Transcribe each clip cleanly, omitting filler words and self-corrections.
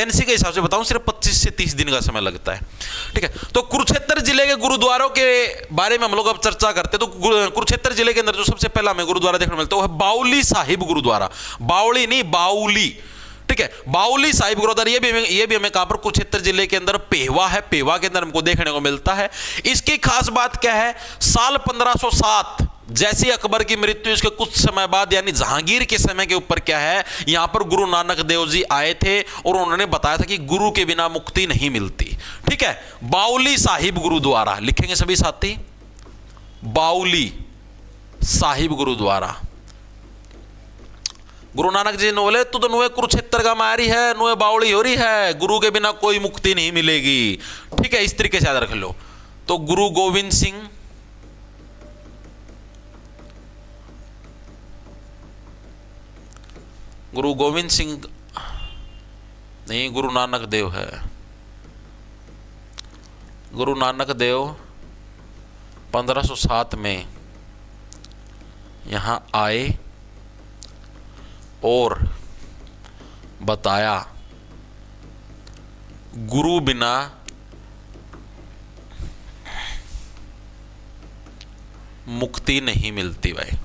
NC के हिसाब से बताऊं सिर्फ 25 से 30 दिन का समय लगता है। ठीक है, तो कुरुक्षेत्र जिले के गुरुद्वारों के बारे में हम लोग अब चर्चा करते हैं। तो कुरुक्षेत्र जिले के अंदर जो सबसे पहला हमें गुरुद्वारा देखने को मिलता है वो है बाउली साहिब गुरुद्वारा। बाउली नहीं, बाउली। ठीक है, बाउली साहिब गुरुद्वारा ये भी हमें कहां पर, कुरुक्षेत्र जिले के अंदर पेहवा है, पेहवा के अंदर हमको देखने को मिलता है। इसकी खास बात क्या है, साल 1507 जैसे अकबर की मृत्यु इसके कुछ समय बाद यानी जहांगीर के समय के ऊपर क्या है, यहां पर गुरु नानक देव जी आए थे और उन्होंने बताया था कि गुरु के बिना मुक्ति नहीं मिलती। ठीक है, बाउली साहिब गुरुद्वारा लिखेंगे सभी साथी, बाउली साहिब गुरुद्वारा। गुरु नानक जी ने बोले, तू तो नुए कुरुक्षेत्र का मारी है, नुए बाउली हो रही है, गुरु के बिना कोई मुक्ति नहीं मिलेगी। ठीक है, इस तरीके से याद रख लो। तो गुरु गोविंद सिंह, गुरु गोविंद सिंह नहीं, गुरु नानक देव है। गुरु नानक देव 1507 में यहां आए और बताया गुरु बिना मुक्ति नहीं मिलती। भाई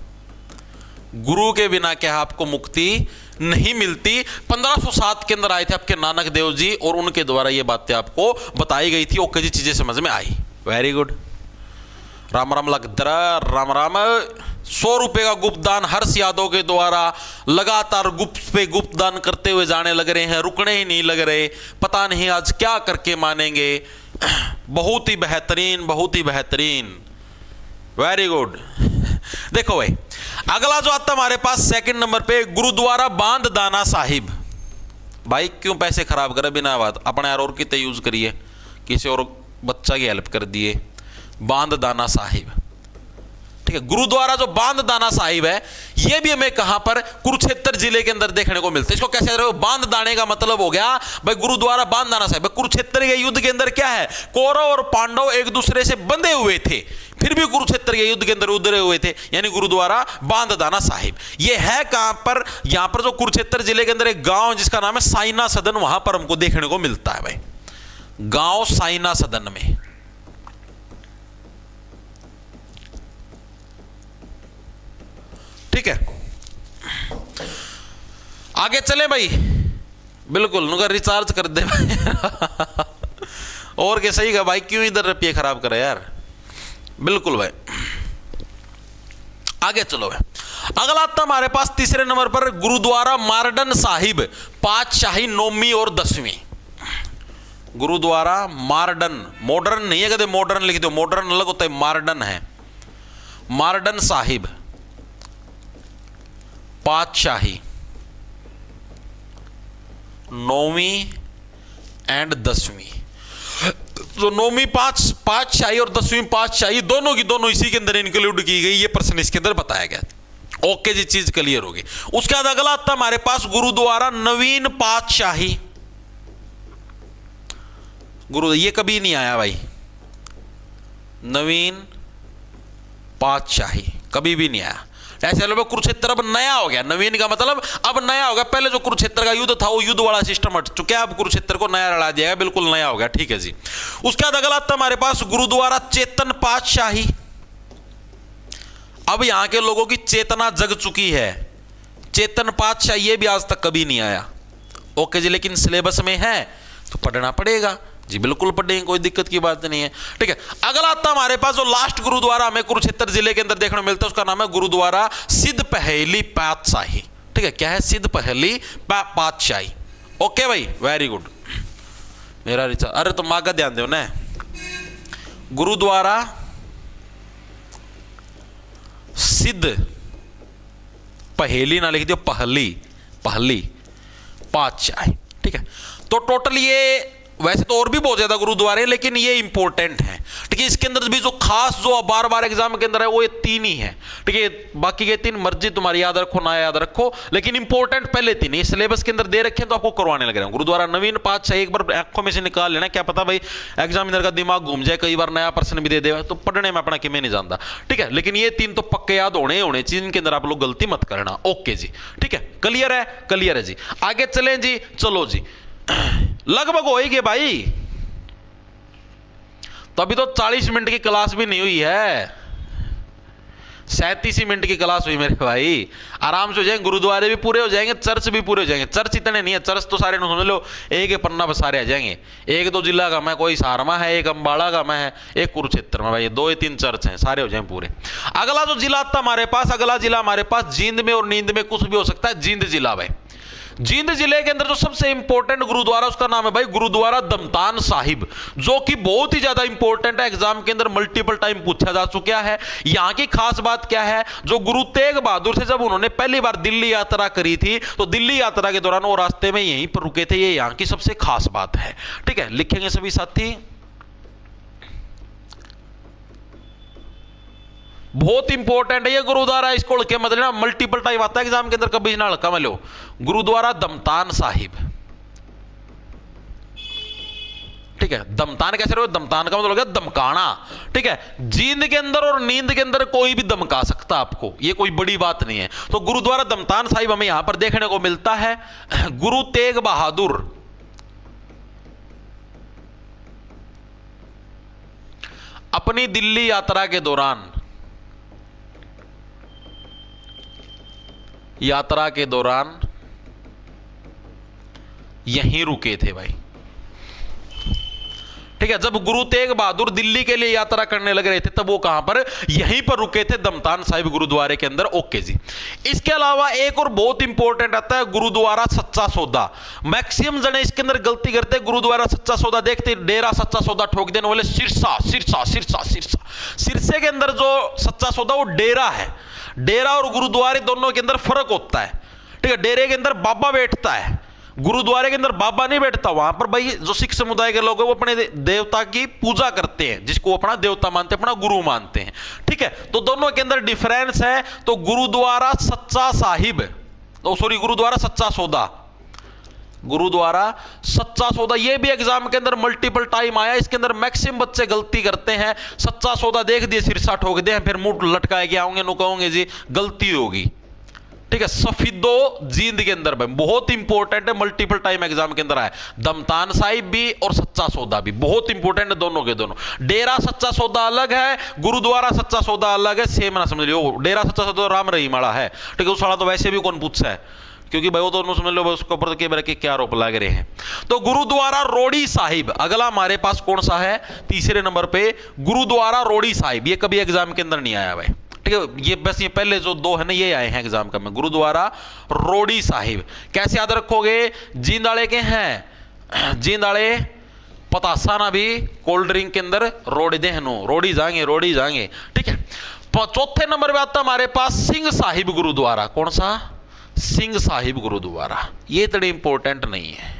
गुरु के बिना क्या आपको मुक्ति नहीं मिलती। 1507 के अंदर आए थे आपके नानक देव जी और उनके द्वारा ये बातें आपको बताई गई थी। ओके जी, चीजें समझ में आई, वेरी गुड। राम राम लगदरा, राम राम। 100 रुपए का गुप्त दान हर्ष यादव के द्वारा लगातार गुप्त पे गुप्त दान करते हुए जाने लग रहे हैं, रुकने ही नहीं लग रहे। पता नहीं आज क्या करके मानेंगे। बहुत ही बेहतरीन, बहुत ही बेहतरीन, वेरी गुड। देखो भाई, अगला जो आता हमारे पास सेकंड नंबर पे, गुरुद्वारा बांध दाना साहिब। भाई क्यों पैसे खराब करे बिना बात, अपने यार और कितने यूज करिए, किसी और बच्चा की हेल्प कर दिए। बांध दाना साहिब, ठीक है, गुरुद्वारा जो बांध दाना साहिब है, यह भी हमें कहां पर, कुरुक्षेत्र जिले के अंदर देखने को मिलता है। इसको कैसे रहे हो, बांध दाने का मतलब हो गया भाई गुरुद्वारा बांध दाना साहिब। कुरुक्षेत्र के युद्ध के अंदर क्या है, कौरव और पांडव एक दूसरे से बंधे हुए थे, फिर भी कुरुक्षेत्र के युद्ध के अंदर उतरे हुए थे, यानी गुरुद्वारा बांध दाना साहिब। यह है कहां पर, यहां पर जो कुरुक्षेत्र जिले के अंदर एक गांव जिसका नाम है साइना सदन, वहां पर हमको देखने को मिलता है भाई, गांव साइना सदन में। ठीक है, आगे चले भाई, बिल्कुल उनका रिचार्ज कर दे भाई। और क्या सही का भाई, क्यों इधर रुपये खराब करे यार, बिल्कुल भाई। आगे चलो भाई, अगला आता हमारे पास तीसरे नंबर पर गुरुद्वारा मारडन साहिब, पातशाही 9वीं और 10वीं। गुरुद्वारा मारडन, मॉडर्न नहीं है, कहते मॉडर्न लिख दो, मॉडर्न अलग होता है, मारडन है। मारडन साहिब पातशाही 9वीं एंड 10वीं। तो 9वीं पातशाही और 10वीं पातशाही दोनों की दोनों इसी के अंदर इंक्लूड की गई, ये प्रश्न इसके अंदर बताया गया। ओके जी, चीज क्लियर होगी। उसके बाद अगला आता हमारे पास गुरुद्वारा नवीन पातशाही। गुरु ये कभी नहीं आया भाई, नवीन पातशाही कभी भी नहीं आया। ऐसे लोग कुरुक्षेत्र अब नया हो गया, नवीन का मतलब अब नया हो गया। पहले जो कुरुक्षेत्र का युद्ध था वो युद्ध वाला सिस्टम हट चुका है, अब कुरुक्षेत्र को नया लड़ा दिया गया, बिल्कुल नया हो गया। ठीक है जी। उसके बाद अगला आता हमारे पास गुरुद्वारा चेतन पातशाही। अब यहां के लोगों की चेतना जग चुकी है, चेतन पातशाही ये भी आज तक कभी नहीं आया। ओके जी, लेकिन सिलेबस में है तो पढ़ना पड़ेगा जी, बिल्कुल पढ़ेंगे, कोई दिक्कत की बात नहीं है। ठीक है, अगला आता हमारे पास जो लास्ट गुरुद्वारा हमें कुरुक्षेत्र जिले के अंदर देखने को मिलता है, उसका नाम है गुरुद्वारा सिद्ध पहेली पातशाही। ठीक है, क्या है, सिद्ध पहेली पातशाही। ओके भाई, वेरी गुड। मेरा रिचार्ज, अरे तुम आगे ध्यान दो ना। गुरुद्वारा सिद्ध पहेली ना लिख दियो, पहली पहली पातशाही। ठीक है, तो टोटल ये वैसे तो और भी बहुत ज्यादा गुरुद्वारे, लेकिन ये इंपॉर्टेंट है। ठीक है, इसके अंदर भी जो खास जो बार बार एग्जाम के अंदर है वो ये 3 ही है। ठीक है, बाकी के 3 मर्जी तुम्हारी याद रखो ना याद रखो, लेकिन इंपॉर्टेंट पहले 3 ये सिलेबस के अंदर दे रखे हैं तो आपको करवाने लग रहे हैं। गुरुद्वारा नवीन पातशाही एक बार आंखों में से निकाल लेना, क्या पता भाई एग्जामिनर का दिमाग घूम जाए, कई बार नया प्रश्न भी दे दे, तो पढ़ने में अपना किमें नहीं जानता। ठीक है, लेकिन ये 3 तो पक्के याद होने चाहिए, इनके अंदर आप लोग गलती मत करना। ओके जी, ठीक है, क्लियर है, क्लियर है जी। आगे चलें जी, चलो जी। लगभग होएगी भाई, तो अभी तो 40 मिनट की क्लास भी नहीं हुई है, 37 मिनट की क्लास हुई मेरे भाई। आराम से हो जाएंगे, गुरुद्वारे भी पूरे हो जाएंगे, चर्च भी पूरे हो जाएंगे। चर्च इतने नहीं है, चर्च तो सारे समझ लो एक ही पन्ना पर सारे आ जाएंगे। एक दो जिला का मैं, कोई सारमा है, एक अंबाला का मैं है, एक कुरुक्षेत्र में भाई, 2 या 3 चर्च हैं, सारे हो जाएंगे पूरे। अगला जो जिला आता हमारे पास, अगला जिला हमारे पास जींद में और नींद में कुछ भी हो सकता है, जींद जिला भाई। जींद जिले के अंदर जो सबसे इंपॉर्टेंट गुरुद्वारा, उसका नाम है भाई गुरुद्वारा दमतान साहिब, जो कि बहुत ही ज्यादा इंपॉर्टेंट है, एग्जाम के अंदर मल्टीपल टाइम पूछा जा चुका है। यहां की खास बात क्या है, जो गुरु तेग बहादुर से जब उन्होंने पहली बार दिल्ली यात्रा करी थी, तो दिल्ली यात्रा के दौरान वो रास्ते में यहीं पर रुके थे, ये यहां की सबसे खास बात है। ठीक है, लिखेंगे सभी साथी, बहुत इंपॉर्टेंट है ये गुरुद्वारा, इसको के मतलब मल्टीपल टाइम आता है एग्जाम के अंदर, कभी ना हल्का में लो। गुरुद्वारा दमतान साहिब, ठीक है। दमतान कैसे रहो, दमतान का मतलब हो गया दमकाना, ठीक है। जींद के अंदर और नींद के अंदर कोई भी दमका सकता आपको, ये कोई बड़ी बात नहीं है। तो गुरुद्वारा दमतान साहिब हमें यहां पर देखने को मिलता है। गुरु तेग बहादुर अपनी दिल्ली यात्रा के दौरान, यहीं रुके थे भाई, ठीक है। जब गुरु तेग बहादुर दिल्ली के लिए यात्रा करने लग रहे थे, तब वो कहां पर, यहीं पर रुके थे, दमतान साहिब गुरुद्वारे के अंदर। ओके जी। इसके अलावा एक और बहुत इंपॉर्टेंट आता है, गुरुद्वारा सच्चा सौदा। मैक्सिमम जने इसके अंदर गलती करते हैं, गुरुद्वारा सच्चा सौदा देखते डेरा सच्चा सौदा ठोक देने वाले, सिरसा सिरसा सिरसा सिरसा, सिरसे के अंदर जो सच्चा सौदा वो डेरा है। डेरा और गुरुद्वारे दोनों के अंदर फर्क होता है, ठीक है। डेरे के अंदर बाबा बैठता है, गुरुद्वारे के अंदर बाबा नहीं बैठता। वहां पर भाई जो सिख समुदाय के लोग हैं वो अपने देवता की पूजा करते हैं, जिसको वो अपना देवता मानते हैं, अपना गुरु मानते हैं, ठीक है। तो दोनों के अंदर डिफरेंस है। तो गुरुद्वारा सच्चा साहिब, सॉरी गुरुद्वारा सच्चा सौदा, गुरुद्वारा सच्चा सौदा, ये भी एग्जाम के अंदर मल्टीपल टाइम आया। इसके अंदर मैक्सिमम बच्चे गलती करते हैं, सच्चा सौदा देख दिए, सिरसा ठोक दिए, फिर मुंह लटकाए के आओगे, नो कहोगे जी गलती होगी, ठीक है। सफीदो जींद के अंदर बहुत इंपॉर्टेंट है, मल्टीपल टाइम एग्जाम के अंदर आया। दमतान साहिब भी और सच्चा सौदा भी बहुत इंपॉर्टेंट है, दोनों के दोनों। डेरा सच्चा सौदा अलग है, गुरुद्वारा सच्चा सौदा अलग है, सेम ना समझ लियो। डेरा सच्चा सौदा राम रहीम वाला है, ठीक है। उस वाला तो वैसे भी कौन पूछता है, क्योंकि भाई वो तो समझ लो उसके ऊपर के क्या आरोप लग रहे हैं। तो गुरुद्वारा रोड़ी साहिब अगला हमारे पास कौन सा है, तीसरे नंबर पे गुरुद्वारा रोड़ी साहिब। ये कभी एग्जाम के अंदर नहीं आया भाई, ठीक है। ये बस ये पहले जो 2 है ना, ये आए हैं एग्जाम का में। गुरुद्वारा रोड़ी साहिब कैसे याद रखोगे, जींदाड़े के हैं, जींदाड़े पतासा ना भी कोल्ड ड्रिंक के अंदर रोड़ी देहनो, रोड़ी जाएंगे, ठीक है। चौथे नंबर पे आता हमारे पास सिंह साहिब गुरुद्वारा। कौन सा, सिंह साहिब गुरुद्वारा। ये इतने इंपॉर्टेंट नहीं है,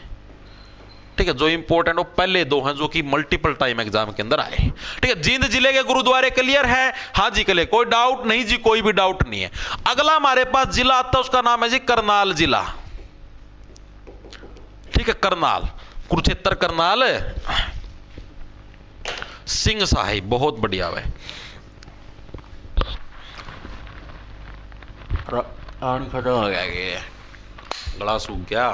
ठीक है। जो इंपॉर्टेंट वो पहले 2 हैं, जो कि मल्टीपल टाइम एग्जाम के अंदर आए, ठीक है। जींद जिले के गुरुद्वारे क्लियर है, हाँ जी क्लियर, कोई डाउट नहीं जी, कोई भी डाउट नहीं है। अगला हमारे पास जिला आता है, उसका नाम है जी करनाल जिला, ठीक है। करनाल, कुरुक्षेत्र करनाल सिंह साहिब, बहुत बढ़िया है। पानी खत्म हो गया, गला सूख गया।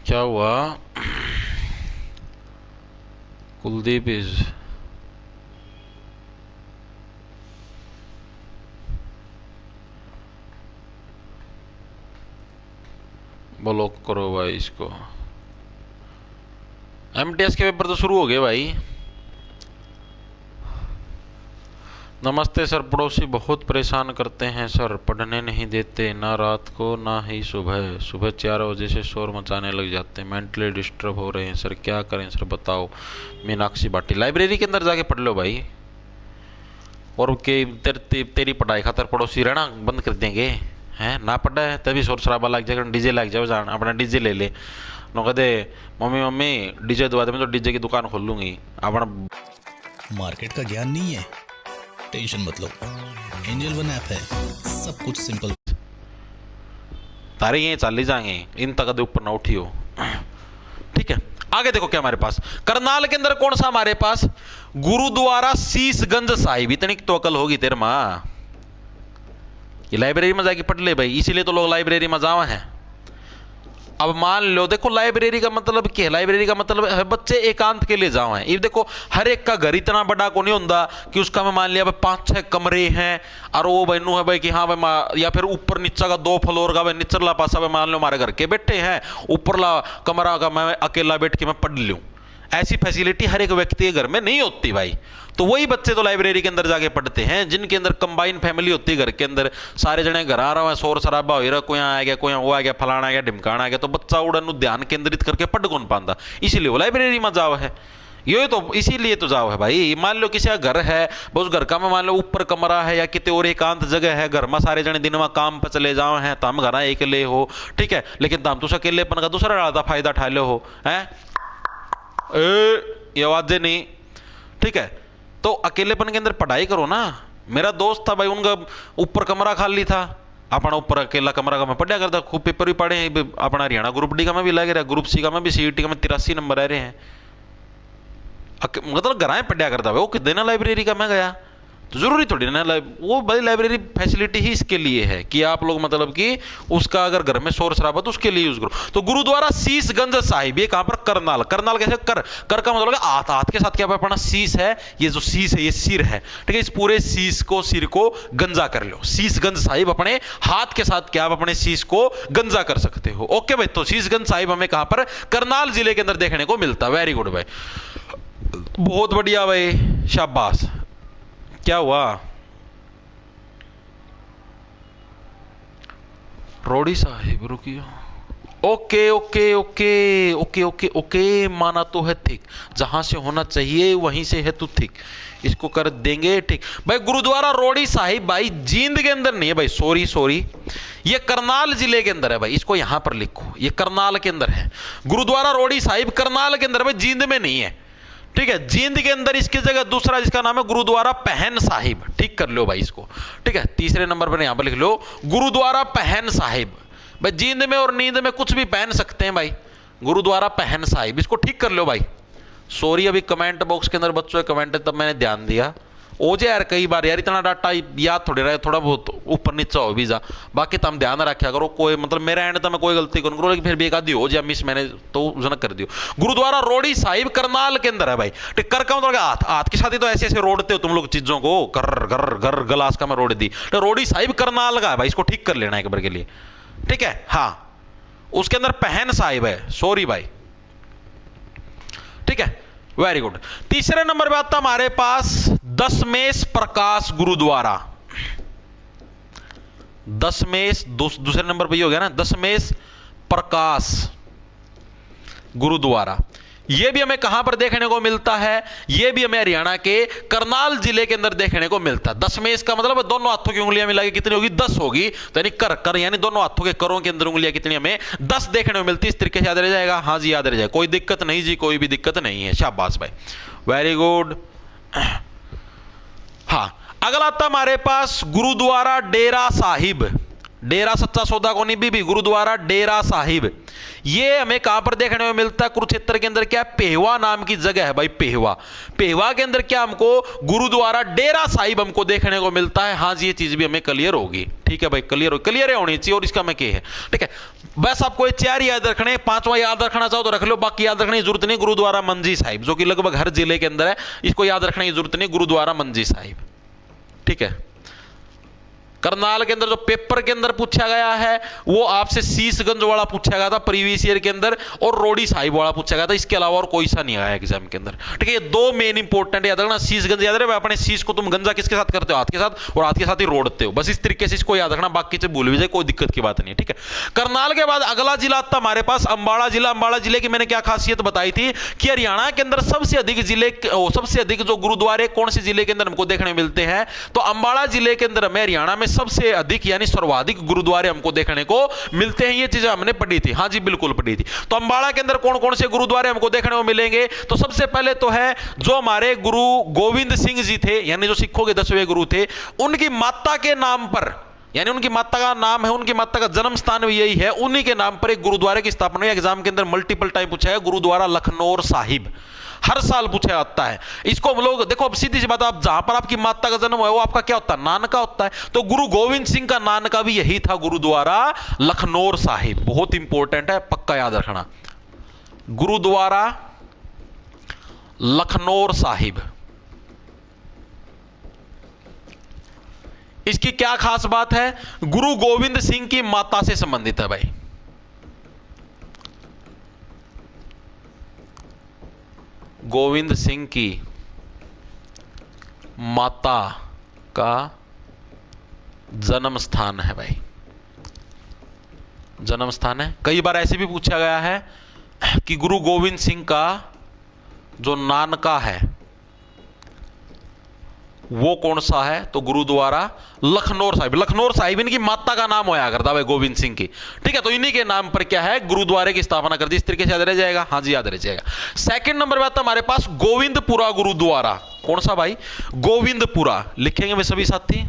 क्या हुआ, कुलदीप इज ब्लॉक करो भाई इसको। एमटीएस के पेपर तो शुरू हो गए भाई। नमस्ते सर, पड़ोसी बहुत परेशान करते हैं सर, पढ़ने नहीं देते, ना रात को ना ही सुबह 4 बजे से शोर मचाने लग जाते हैं, मेंटली डिस्टर्ब हो रहे हैं सर, क्या करें सर बताओ। मीनाक्षी बाटी, लाइब्रेरी के अंदर जाके पढ़ लो भाई, और के तेरी पढ़ाई खातर पड़ोसी रहना बंद कर देंगे हैं। ना पढ़ा है तभी शोर शराबा लग जाएगा, डीजे लग जाओ, जान अपना डीजे ले ले, नो कहते मम्मी डीजे दवा दे, मैं तो डीजे की दुकान खोल लूंगी अपना। मार्केट का ज्ञान नहीं है, टेंशन मत लो, एंजल वन ऐप है, सब कुछ सिंपल। तारे ये चल ही जाएंगे, इन तक ऊपर ना उठियो, ठीक है। आगे देखो क्या हमारे पास करनाल के अंदर कौन सा हमारे पास गुरुद्वारा शीशगंज साहिब। इतनी तो अकल होगी तेरे माँ, ये लाइब्रेरी में जाके पढ़ ले भाई, इसीलिए तो लोग लाइब्रेरी में जावा हैं। अब मान लो देखो लाइब्रेरी का मतलब क्या है, लाइब्रेरी का मतलब है बच्चे एकांत के लिए जाओ हैं। ये देखो हर एक का घर इतना बड़ा को नहीं होता कि उसका मैं मान लिया भाई 5-6 कमरे हैं और वो बहनू है भाई कि हाँ भाई, या फिर ऊपर नीचा का 2 फ्लोर का भाई निचला पासा भाई मान लो हमारे घर के बैठे हैं, ऊपरला कमरा का मैं अकेला बैठ के मैं पढ़ लूँ। ऐसी फैसिलिटी हर एक व्यक्ति के घर में नहीं होती भाई। तो वही बच्चे तो लाइब्रेरी के अंदर जाके पढ़ते हैं जिनके अंदर कंबाइन फैमिली होती है, घर के अंदर सारे जने घर आ रहा है, शोर शराबा हो रहा, कोई आ गया कोई वो आ गया फलाना आ गया ढिमकाना आ गया, तो बच्चा उड़न ध्यान केंद्रित करके पढ़ कौन पाता, इसीलिए वो लाइब्रेरी में जाओ है। ये तो इसीलिए तो जाओ है भाई। मान लो किसी का घर है, उस घर का में मान लो ऊपर कमरा है या कितने और एकांत जगह है, घर में सारे जने दिन में काम पर चले जाओ हैं, तो हम घर अकेले हो ठीक है, लेकिन तुम तो अकेलेपन का दूसरा ज्यादा फायदा उठा लो हो है, ये आवाजें नहीं ठीक है। तो अकेलेपन के अंदर पढ़ाई करो ना। मेरा दोस्त था भाई, उनका ऊपर कमरा खाली था, अपना ऊपर अकेला कमरा का मैं पढ़ा करता, खूब पेपर भी पढ़े हैं अपना हरियाणा ग्रुप डी का मैं भी लग रहा, ग्रुप सी का मैं भी, सीईटी का मैं 83 नंबर आ रहे हैं, मतलब घर पढ़ा करता भाई। वो कितने ना लाइब्रेरी का मैं गया, तो जरूरी थोड़ी ना वो भाई लाइब्रेरी फैसिलिटी ही इसके लिए है कि आप लोग मतलब कि उसका अगर घर में शोर शराबा तो उसके लिए यूज करो। तो गुरुद्वारा शीशगंज साहिब ये कहां पर, करनाल। करनाल कैसे, कर का मतलब हाथ, हाथ के साथ क्या अपना शीश है, ये जो शीश है ये सिर है ठीक है, इस पूरे शीश को सिर को गंजा कर लो। शीशगंज साहिब अपने हाथ के साथ क्या आप अपने शीश को गंजा कर सकते हो। ओके भाई, तो शीशगंज साहिब हमें कहां पर, करनाल जिले के अंदर देखने को मिलता है। वेरी गुड भाई, बहुत बढ़िया भाई, शाबाश। क्या हुआ, रोडी साहिब रुकियो, okay okay okay okay okay okay, माना तो है ठीक, जहां से होना चाहिए वहीं से है तो ठीक, इसको कर देंगे ठीक भाई। गुरुद्वारा रोडी साहिब भाई जींद के अंदर नहीं है भाई, सॉरी ये करनाल जिले के अंदर है भाई, इसको यहां पर लिखो, ये करनाल के अंदर है। गुरुद्वारा रोडी साहिब करनाल के अंदर भाई, जींद में नहीं है ठीक है। जींद के अंदर इसकी जगह दूसरा जिसका नाम है गुरुद्वारा पहन साहिब, ठीक कर लो भाई इसको ठीक है। तीसरे नंबर पर यहां पर लिख लो गुरुद्वारा पहन साहिब। भाई जींद में और नींद में कुछ भी पहन सकते हैं भाई, गुरुद्वारा पहन साहिब, इसको ठीक कर लो भाई। सॉरी अभी कमेंट बॉक्स के अंदर बच्चों के कमेंट है तब मैंने ध्यान दिया, ओ जे यार कई बार यार इतना डाटा याद थोड़ी रहे, थोड़ा बहुत ऊपर नीचा हो भी जा, बाकी तुम ध्यान रखा करो। कोई मतलब मेरा एंड तो मैं कोई गलती करूँ, लेकिन फिर भी एक आधी हो जाए मिस मैंने तो जनक कर दियो। गुरुद्वारा रोडी साहिब करनाल के अंदर है भाई, ठीक कर का मतलब हाथ, हाथ के साथ ही तो ऐसे ऐसे रोडते हो तुम लोग चीजों को, कर घर घर गलास का मैं रोड दी, तो रोडी साहिब करनाल का है भाई, इसको ठीक कर लेना एक बार के लिए ठीक है। हाँ उसके अंदर पहन साहिब है, सॉरी भाई ठीक है, वेरी गुड। तीसरे नंबर पे आता हमारे पास दशमेश प्रकाश गुरुद्वारा। दशमेश दूसरे नंबर पे ही हो गया ना, दशमेश प्रकाश गुरुद्वारा। यह भी हमें कहां पर देखने को मिलता है, यह भी हमें हरियाणा के करनाल जिले के अंदर देखने को मिलता है। दशमेश का मतलब दोनों हाथों की उंगलियां मिला के कितनी होगी, 10 होगी, तो यानी कर कर यानी दोनों हाथों के करों के अंदर उंगलियां कितनी हमें 10 देखने को मिलती है। इस तरीके से याद रह जाएगा, हाँ जी याद रह जाएगा, कोई दिक्कत नहीं जी, कोई भी दिक्कत नहीं है, शाबाश भाई, वेरी गुड। हाँ अगला आता हमारे पास गुरुद्वारा डेरा साहिब, डेरा सच्चा सौदा को नहीं बीबी, गुरुद्वारा डेरा साहिब। ये हमें कहां पर देखने को मिलता है, कुरुक्षेत्र के अंदर क्या है, पेहवा नाम की जगह है भाई, पेहवा। पेहवा के अंदर क्या हमको गुरुद्वारा डेरा साहिब हमको देखने को मिलता है। हाँ जी ये चीज भी हमें क्लियर होगी ठीक है भाई, क्लियर होनी चाहिए। और इसका मैं क्या है ठीक है, बस आपको ये 4 याद रखने, 5वां याद रखना चाहो तो रख लो, बाकी याद रखने की जरूरत नहीं। गुरुद्वारा मंजी साहिब जो कि लगभग हर जिले के अंदर है, इसको याद रखने की जरूरत नहीं, गुरुद्वारा मंजी साहिब ठीक है। करनाल के अंदर जो पेपर के अंदर पूछा गया है वो आपसे शीशगंज वाला पूछा गया था प्रीवियस ईयर के अंदर, और रोडी साहिब वाला पूछा गया था, इसके अलावा और कोई सा नहीं आया एग्जाम के अंदर ठीक है। ये 2 मेन इंपॉर्टेंट याद रखना, शीशगंज याद रहे, अपने शीश को तुम गंजा किसके साथ करते हो, हाथ के साथ, और हाथ के साथ ही रोड़ते हो, बस इस तरीके से इसको याद रखना, बाकी से भूल भी जाए कोई दिक्कत की बात नहीं ठीक है। करनाल के बाद अगला जिला आता हमारे पास अंबाला जिला। अंबाला जिले की मैंने क्या खासियत बताई थी कि हरियाणा के अंदर सबसे अधिक जो गुरुद्वारे कौन से जिले के अंदर हमको देखने मिलते हैं, तो अंबाला जिले के अंदर हमें हरियाणा में सबसे अधिक यानी सर्वाधिक गुरुद्वारे हमको देखने को मिलते हैं। ये चीजें हमने पढ़ी थी, हाँ जी बिल्कुल पढ़ी थी। तो अंबाला के अंदर कौन कौन से गुरुद्वारे हमको देखने को मिलेंगे, तो सबसे पहले तो है जो हमारे गुरु गोविंद सिंह जी थे, यानी जो सिखों के 10वें गुरु थे, उनकी माता के नाम पर यानी उनकी माता का नाम है, उनकी माता का जन्म स्थान भी यही है, उन्हीं के नाम पर एक गुरुद्वारे की स्थापना हुई। एग्जाम के अंदर मल्टीपल टाइम पूछा है, गुरुद्वारा लखनौर साहिब, हर साल पूछा जाता है। इसको हम लोग देखो, अब सीधी सी बात, आप जहां पर आपकी माता का जन्म है वो आपका क्या होता है, नानका होता है। तो गुरु गोविंद सिंह का नानका भी यही था, गुरुद्वारा लखनौर साहिब। बहुत इंपॉर्टेंट है, पक्का याद रखना, गुरुद्वारा लखनौर साहिब। इसकी क्या खास बात है, गुरु गोविंद सिंह की माता से संबंधित है भाई। गोविंद सिंह की माता का जन्म स्थान है भाई, जन्म स्थान है। कई बार ऐसे भी पूछा गया है कि गुरु गोविंद सिंह का जो नानका है वो कौन सा है, तो गुरुद्वारा लखनौर साहिब। लखनौर साहिब इनकी माता का नाम होया करता है गोविंद सिंह की, ठीक है। तो इन्हीं के नाम पर क्या है, गुरुद्वारे की स्थापना कर दी। इस तरीके से याद रह जाएगा, हाँ जी याद रह जाएगा। सेकंड नंबर पे आता हमारे पास गोविंदपुरा गुरुद्वारा। कौन सा भाई, गोविंदपुरा, लिखेंगे वे सभी साथी,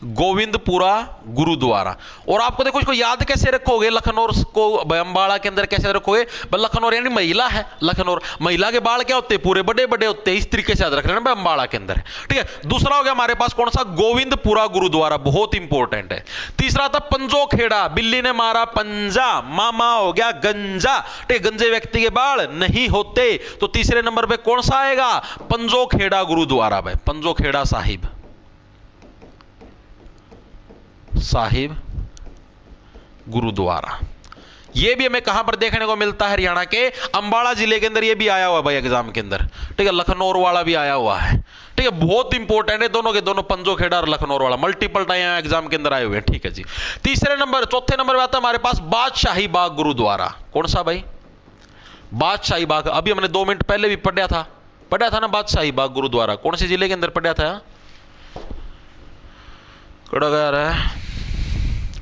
गोविंदपुरा गुरुद्वारा। और आपको देखो इसको याद कैसे रखोगे, लखनौर को अंबाला के अंदर कैसे रखोगे, लखनौर यानी महिला है, लखनौर महिला के बाल क्या होते हैं, पूरे बड़े बड़े होते हैं, इस तरीके से याद रख लेना अंबाला के अंदर, ठीक है। दूसरा हो गया हमारे पास कौन सा, गोविंदपुरा गुरुद्वारा, बहुत इंपॉर्टेंट है। तीसरा था पंजोखेड़ा, बिल्ली ने मारा पंजा, मामा हो गया गंजा, ठीक, गंजे व्यक्ति के बाल नहीं होते। तो तीसरे नंबर पे कौन सा आएगा, पंजोखेड़ा गुरुद्वारा भाई, पंजोखेड़ा साहिब साहिब गुरुद्वारा। ये भी हमें कहां पर देखने को मिलता है, हरियाणा के अंबाला जिले के अंदर ये भी आया हुआ है भाई एग्जाम के अंदर, ठीक है। लखनौर वाला भी आया हुआ है, ठीक है, बहुत इंपॉर्टेंट है दोनों के दोनों, पंजोखेड़ा और लखनौर वाला मल्टीपल टाइम एग्जाम के अंदर आए हुए हैं, ठीक है जी। तीसरे नंबर, चौथे नंबर पे आता है हमारे पास बादशाही बाग गुरुद्वारा। कौन सा भाई, बादशाही बाग, अभी हमने 2 मिनट पहले भी पढ़ा था ना, बादशाही बाग गुरुद्वारा कौन से जिले के अंदर पढ़ा था, कड़ा गया है,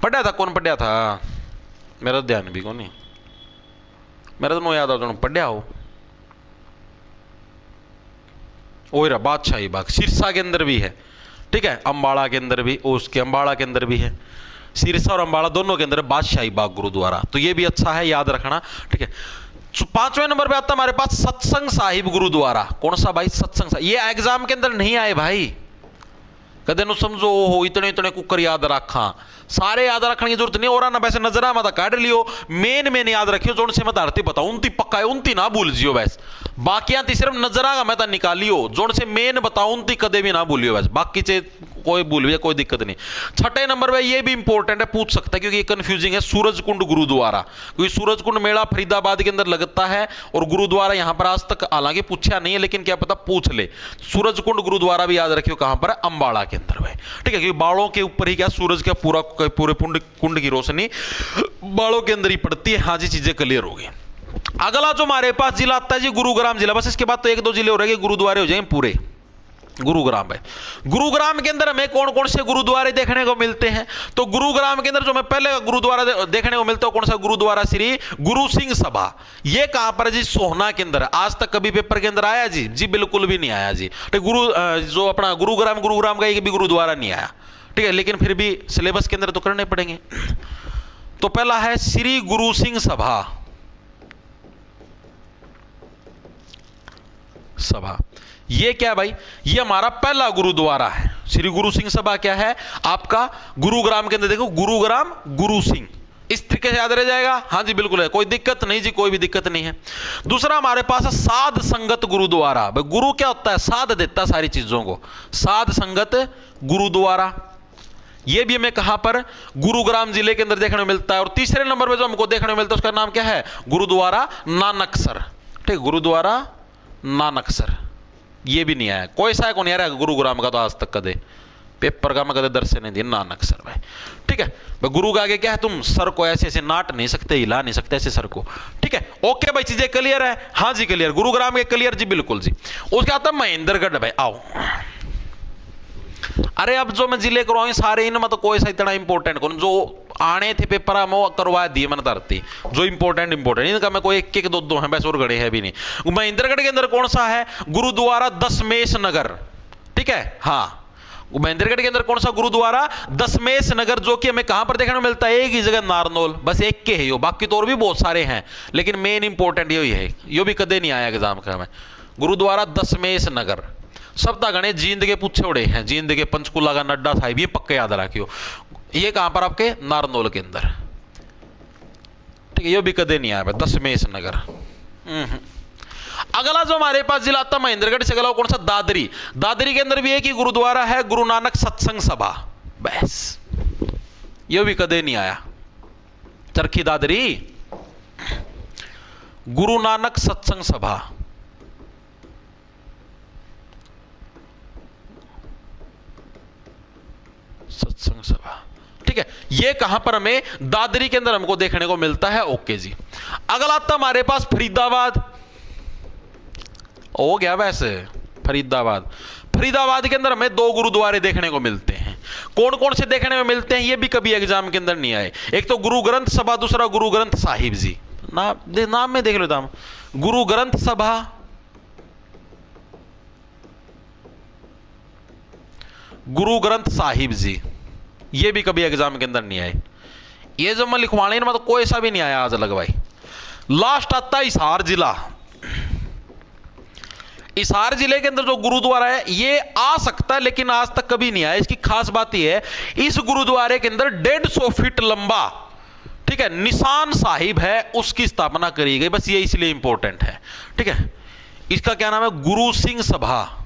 पढ़ा था, कौन पढ़ा था, मेरा ध्यान भी कौन नहीं, मेरा तो याद आता पढ़ा हो, ओरा बादशाही बाग सिरसा के अंदर भी है, ठीक है, अंबाला के अंदर भी, उसके अंबाला के अंदर भी है, सिरसा और अंबाला दोनों के अंदर बादशाही बाग गुरुद्वारा। तो ये भी अच्छा है, याद रखना, ठीक है। 5वें नंबर पे आता है हमारे पास सत्संग साहिब गुरुद्वारा। कौन सा भाई, सत्संग साहिब, ये एग्जाम के अंदर नहीं आए भाई, कदे नु समझो हो इतने इतने कुकर याद रखा, सारे याद रखने की जरूरत नहीं, और ना वैसे नजरा मत काट लियो, मेन याद रखियो, जो से मैं धरती बताऊं उनती पक्का है, उनती ना भूल जियो वैसे, बाकी ती सिर्फ नजरा का मैं तो निकालियो, जो से मेन बताऊं उनती कदे भी ना भूलियो वैसे, बाकी से कोई भूल भी कोई दिक्कत नहीं। 6ठे नंबर पे ये भी इंपॉर्टेंट है, पूछ सकता है क्योंकि ये कंफ्यूजिंग है, सूरजकुंड गुरुद्वारा, क्योंकि सूरजकुंड मेला फरीदाबाद के अंदर लगता है और गुरुद्वारा यहां पर आज तक हालांकि पूछा नहीं है, लेकिन क्या पता पूछ ले। सूरजकुंड गुरुद्वारा भी याद रखियो कहां पर है, अंबाला के अंदर भाई, ठीक है, क्योंकि बालों के ऊपर ही क्या सूरज का पूरे कुंड की रोशनी बालों के अंदर ही पड़ती है। हाँ जी, चीजें क्लियर होगी। अगला जो हमारे पास जिला आता है जी गुरुग्राम जिला, बस इसके बाद तो 1-2 जिले हो रहे गुरुद्वारे हो जाएंगे पूरे। गुरुग्राम है, गुरुग्राम के अंदर हमें कौन कौन से गुरुद्वारे देखने को मिलते हैं, तो गुरुग्राम के अंदर जो हमें पहले गुरुद्वारा देखने को मिलता है कौन सा, गुरुद्वारा श्री गुरु सिंह सभा। ये कहां पर है जी, सोहना के अंदर। आज तक कभी पेपर के अंदर आया जी, जी बिल्कुल भी नहीं आया जी। जो अपना गुरुग्राम का एक भी गुरुद्वारा नहीं आया, ठीक है, लेकिन फिर भी सिलेबस के अंदर तो करने पड़ेंगे। तो पहला है श्री गुरु सिंह सभा, ये क्या है भाई, ये हमारा पहला गुरुद्वारा है। श्री गुरु सिंह सभा क्या है आपका, गुरुग्राम के अंदर, देखो गुरुग्राम गुरु सिंह, इस तरीके से याद रह जाएगा। हाँ जी बिल्कुल है, कोई दिक्कत नहीं जी, कोई भी दिक्कत नहीं है। दूसरा हमारे पास है साध संगत गुरुद्वारा। भाई गुरु क्या होता है, साध देता है सारी चीजों को, साध संगत गुरुद्वारा। ये भी हमें कहां पर, गुरुग्राम जिले के अंदर देखने को मिलता है। और तीसरे नंबर पर जो हमको देखने को मिलता है उसका नाम क्या है, गुरुद्वारा नानकसर, ठीक, गुरुद्वारा नानकसर। ये भी नहीं आया, कोई सा कौन यार गुरुग्राम का, तो आज तक कदे पेपर का मैं कदे दर्शन नहीं दिया नानकसर भाई, ठीक है। गुरु का आगे क्या है, तुम सर को ऐसे ऐसे नाट नहीं सकते, हिला नहीं सकते ऐसे सर को, ठीक है। ओके भाई, चीजें क्लियर है, हाँ जी क्लियर, गुरुग्राम के क्लियर जी बिल्कुल जी। उसके आता महेंद्रगढ़ भाई, आओ। अरे अब जो मैं जिले करवाऊं सारे इनमें तो कोई सा इतना इंपॉर्टेंट कौन, जो आने थे पेपर में वो करवा दिए मैंने धरती, जो इंपॉर्टेंट इनका मैं कोई 1-1 2-2 है बस, और गड़े है भी नहीं। महेंद्रगढ़ के अंदर कौन सा है, गुरुद्वारा दशमेश नगर, ठीक है, हाँ महेंद्रगढ़ के अंदर कौन सा गुरुद्वारा? दशमेश नगर, जो कि हमें कहां पर देखने को मिलता है? एक ही जगह, नारनौल, बस एक के है यो, बाकी तो और भी बहुत सारे हैं, लेकिन मेन इंपॉर्टेंट यही है, यो भी कदे नहीं आया एग्जाम का में। गुरुद्वारा दशमेश नगर। शब्द गणे जींद के पूछे उड़े हैं, जींद के पंचकुला का नड्डा साहिब, ये पक्के याद रखियो। ये कहां पर? आपके नारनौल के अंदर, ठीक है, यो भी कदे नहीं आया दशमेश नगर। अगला जो हमारे पास जिला आता महेंद्रगढ़ से, अगला कौन सा? दादरी। दादरी के अंदर भी एक ही गुरुद्वारा है, गुरु नानक सत्संग सभा, बस ये भी कदे नहीं आया। चरखी दादरी, गुरु नानक सत्संग सभा, सत्संग सभा, ठीक है। ये कहां पर? हमें दादरी के अंदर हमको देखने को मिलता है। ओके जी। अगला आता हमारे पास फरीदाबाद, हो गया वैसे फरीदाबाद। फरीदाबाद के अंदर हमें दो गुरुद्वारे देखने को मिलते हैं। कौन कौन से देखने में मिलते हैं? ये भी कभी एग्जाम के अंदर नहीं आए। एक तो गुरु ग्रंथ सभा, दूसरा गुरु ग्रंथ साहिब जी। नाम में देख लेता हूं, गुरु ग्रंथ सभा, गुरु ग्रंथ साहिब जी, ये भी कभी एग्जाम के अंदर नहीं आए। ये जो मैं लिखवाने में तो कोई सा भी नहीं आया आज लग भाई। लास्ट आता है हिसार जिला। हिसार जिले के अंदर जो गुरुद्वारा है ये आ सकता है, लेकिन आज तक कभी नहीं आया। इसकी खास बात यह है, इस गुरुद्वारे के अंदर 150 फीट लंबा, ठीक है, निशान साहिब है, उसकी स्थापना करी गई। बस ये इसलिए इंपॉर्टेंट है, ठीक है। इसका क्या नाम है? गुरु सिंह सभा,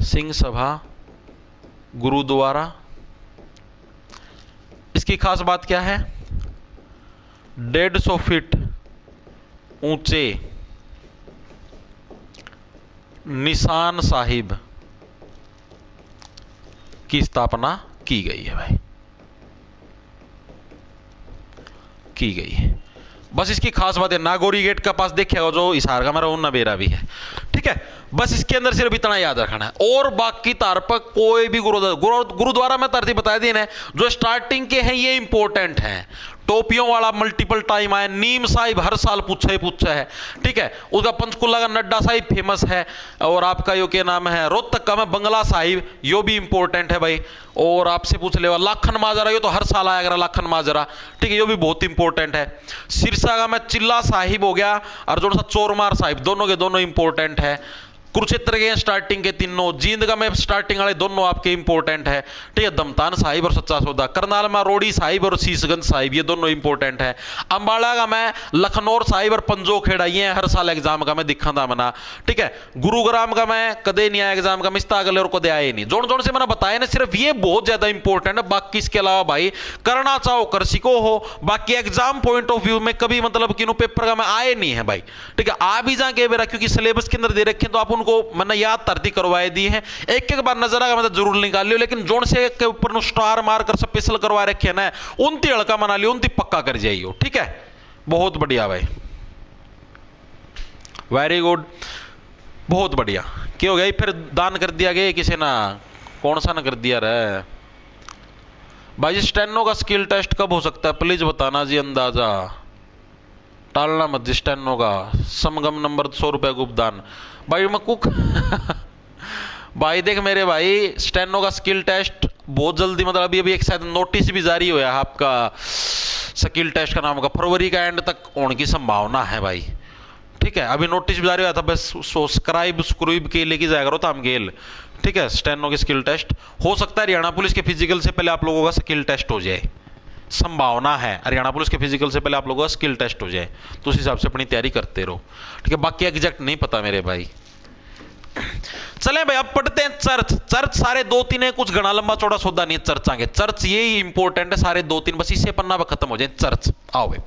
सिंह सभा गुरुद्वारा। इसकी खास बात क्या है? 150 फीट ऊंचे निशान साहिब की स्थापना की गई है भाई, की गई है। बस इसकी खास बात है। नागौरी गेट का पास देखिएगा जो हिसार का मेरा उन्ना बेरा भी है, ठीक है। बस इसके अंदर सिर्फ इतना याद रखना है, और बाकी तार पर कोई भी गुरुद्वारा में तरतीब बता दी है जो स्टार्टिंग के हैं, ये इंपॉर्टेंट हैं। टोपियों वाला मल्टीपल टाइम आया, नीम साहिब हर साल पूछा है, ठीक है। उसका पंचकुला का नड्डा साहिब फेमस है, और आपका यो क्या नाम है, रोहतक का में बंगला साहिब, यो भी इंपॉर्टेंट है भाई। और आपसे पूछ लेगा लाखन माजरा, यो तो हर साल आया करा लाखन माजरा, ठीक है, यो भी बहुत इंपॉर्टेंट है। सिरसा का में चिल्ला साहिब हो गया, और जो सा चोरमार साहिब, दोनों के दोनों इंपॉर्टेंट है। कुरुक्षेत्र के स्टार्टिंग के तीनों, जींद का में स्टार्टिंग वाले दोनों आपके इंपॉर्टेंट है, ठीक है। दमतान साहिब और सच्चा सौदा, करनाल में रोड़ी साहिब और शीशगंज साहिब, ये दोनों इंपॉर्टेंट है। अंबाला का में लखनौर साहिब और पंजो खेड़ा, ये हर साल एग्जाम का मैं दिखा था मना, ठीक है। गुरुग्राम का मैं कदे नहीं आया एग्जाम का, मिस्ता अगले और कदे आए नहीं। जोन जोन से मैंने बताया ना, सिर्फ ये बहुत ज्यादा इंपॉर्टेंट है। बाकी इसके अलावा भाई करना चाहो कर सिको हो, बाकी एग्जाम पॉइंट ऑफ व्यू में कभी मतलब कि पेपर का मैं आए नहीं है भाई, ठीक है। आ भी जाके मेरा, क्योंकि सिलेबस के अंदर दे रखे तो आप उनको मैंने याद तरती करवाई दी है, एक एक बार नजर आगा मतलब जरूर निकाल लियो, लेकिन जोन से के ऊपर स्टार मार कर स्पेशल करवा रखे ना, उनती हड़का मना लियो, उनती पक्का कर जाइयो, ठीक है। बहुत बढ़िया भाई, वेरी गुड, बहुत बढ़िया। क्या हो गया? फिर दान कर दिया गया किसी ना, कौन सा ना कर दिया रे भाई। स्टेनो का स्किल टेस्ट कब हो सकता है प्लीज बताना जी, अंदाजा टालना मत। स्टेनो का समगम नंबर 100 रुपए गुप्तान भाई। मैं कुक भाई देख मेरे भाई, स्टेनो का स्किल टेस्ट बहुत जल्दी, मतलब अभी एक शायद नोटिस भी जारी हुआ है आपका स्किल टेस्ट का नाम का, फरवरी का एंड तक होने की संभावना है भाई, ठीक है। अभी नोटिस भी जारी हुआ था, बस सब्सक्राइब के लेके जाएगा रो हम गेल, ठीक है। स्टेनो के स्किल टेस्ट हो सकता है हरियाणा पुलिस के फिजिकल से पहले आप लोगों का स्किल टेस्ट हो जाए, संभावना है। हरियाणा पुलिस के फिजिकल से पहले आप लोगों का स्किल टेस्ट हो जाए, तो उस हिसाब से अपनी तैयारी करते रहो, ठीक है। बाकी एग्जैक्ट नहीं पता मेरे भाई। चलें भाई अब पढ़ते हैं चर्च। चर्च सारे 2-3 है, कुछ घना लंबा चौड़ा सौदा नहीं है चर्चा के। चर्च ये इंपॉर्टेंट है, सारे 2-3 बस इससे पन्ना पर खत्म हो जाए। चर्च आओ भाई।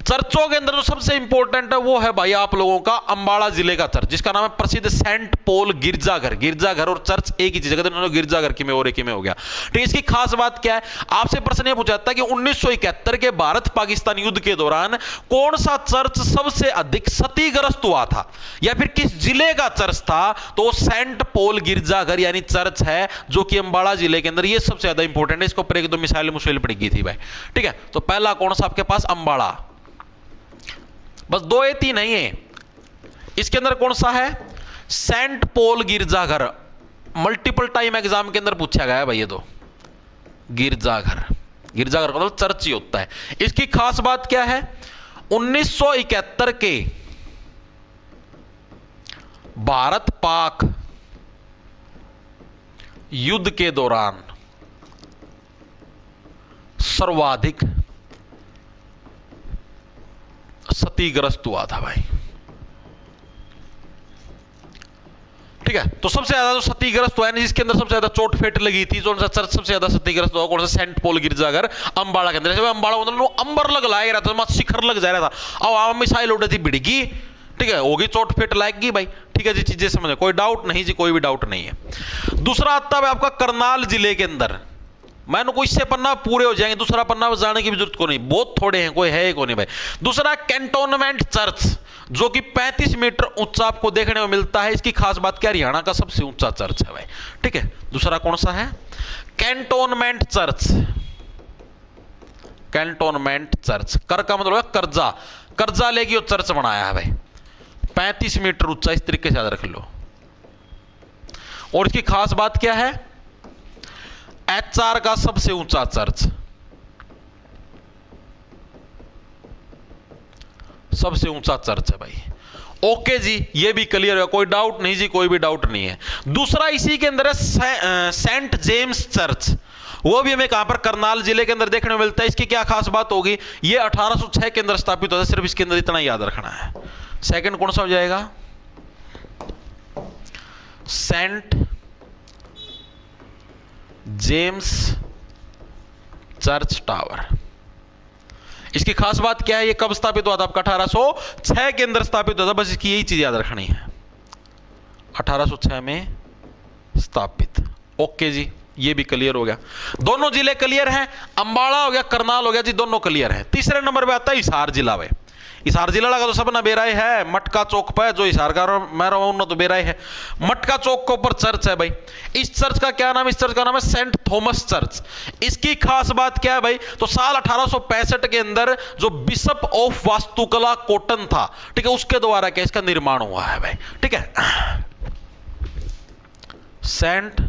चर्चों के अंदर जो सबसे इंपॉर्टेंट है वो है भाई आप लोगों का अंबाला जिले का चर्च, जिसका नाम है प्रसिद्ध सेंट पॉल गिरजाघर। गिरजाघर और चर्च एक ही चीज है, गिरजाघर की में और एक ही में हो गया, ठीक है। इसकी खास बात क्या है? आपसे प्रश्न यह पूछा जाता है कि 1971 के भारत पाकिस्तान युद्ध के दौरान कौन सा चर्च सबसे अधिक क्षतिग्रस्त हुआ था, या फिर किस जिले का चर्च था? तो सेंट पॉल गिरजाघर यानी चर्च है, जो कि अंबाला जिले के अंदर, ये सबसे ज्यादा इंपॉर्टेंट है। इसको ऊपर एक दो मिसाइल मुश्किल पड़ी गई थी भाई, ठीक है। तो पहला कौन सा आपके पास? अंबाला। बस 2-3 नहीं है, इसके अंदर कौन सा है? सेंट पॉल गिरजाघर। मल्टीपल टाइम एग्जाम के अंदर पूछा गया है भाई ये तो। गिरजाघर, गिरजाघर का मतलब चर्च ही होता है। इसकी खास बात क्या है? 1971 के भारत पाक युद्ध के दौरान सर्वाधिक क्षतिग्रस्त हुआ था भाई। ठीक है, तो सबसे ज्यादा जो क्षतिग्रस्त हुआ है, जिसके अंदर सबसे ज्यादा चोट फेट लगी थी, जो चर्च सबसे ज्यादा क्षतिग्रस्त हुआ, कौन सा? सेंट पॉल गिरजाघर अंबाला के अंदर। अंबाला मतलब अंबर लग लाया रहा था, शिखर लग जा रहा था, अब आम मिसाइल उड़ी थी, भिड़गी, ठीक है, होगी चोट फेट लाएगी भाई। ठीक है जी, चीजें समझे, कोई डाउट नहीं जी, कोई भी डाउट नहीं है। दूसरा आता है आपका करनाल जिले के अंदर। मैंने कोई इससे पन्ना पूरे हो जाएंगे, दूसरा पन्ना जाने की भी जरूरत को नहीं, बहुत थोड़े हैं, कोई है को नहीं भाई। दूसरा कैंटोनमेंट चर्च, जो कि 35 मीटर ऊंचा आपको देखने को मिलता है। इसकी खास बात क्या? हरियाणा का सबसे ऊंचा चर्च है भाई। ठीक है, दूसरा कौन सा है? Cantonment church. कैंटोनमेंट चर्च, कर का मतलब है कर्जा, कर्जा लेके वो चर्च बनाया है भाई, 35 मीटर ऊंचा, इस तरीके से याद रख लो। और इसकी खास बात क्या है? HR का सबसे ऊंचा चर्च, सबसे ऊंचा चर्च है भाई। ओके जी, ये भी क्लियर है, कोई डाउट नहीं जी, कोई भी डाउट नहीं है। दूसरा इसी के अंदर है सेंट जेम्स चर्च, वो भी हमें कहां पर? करनाल जिले के अंदर देखने को मिलता है। इसकी क्या खास बात होगी? ये 1806 के अंदर स्थापित होता है, सिर्फ इसके अंदर इतना याद रखना है। सेकंड कौन सा हो जाएगा? Saint James church tower. इसकी खास बात क्या है? ये कब स्थापित हुआ था आपका? 1806 के अंदर स्थापित हुआ था, बस इसकी यही चीज याद रखनी है, 1806 में स्थापित। ओके जी, ये भी क्लियर हो गया। दोनों जिले क्लियर हैं, अंबाला हो गया, करनाल हो गया जी, दोनों क्लियर हैं। तीसरे नंबर पे आता है हिसार जिला भाई। हिसार जिला लगा तो सब ना बेराय है, मटका चौक पर, जो हिसार का मैं रहा हूं ना तो बेराय है। मटका चौक के ऊपर चर्च है भाई। इस चर्च का क्या नाम? इस चर्च का नाम है सेंट थॉमस चर्च। इसकी खास बात क्या है भाई? तो साल 1865 के अंदर जो बिशप ऑफ वास्तुकला कॉटन था, ठीक है, उसके द्वारा क्या इसका निर्माण हुआ है भाई। ठीक है, सेंट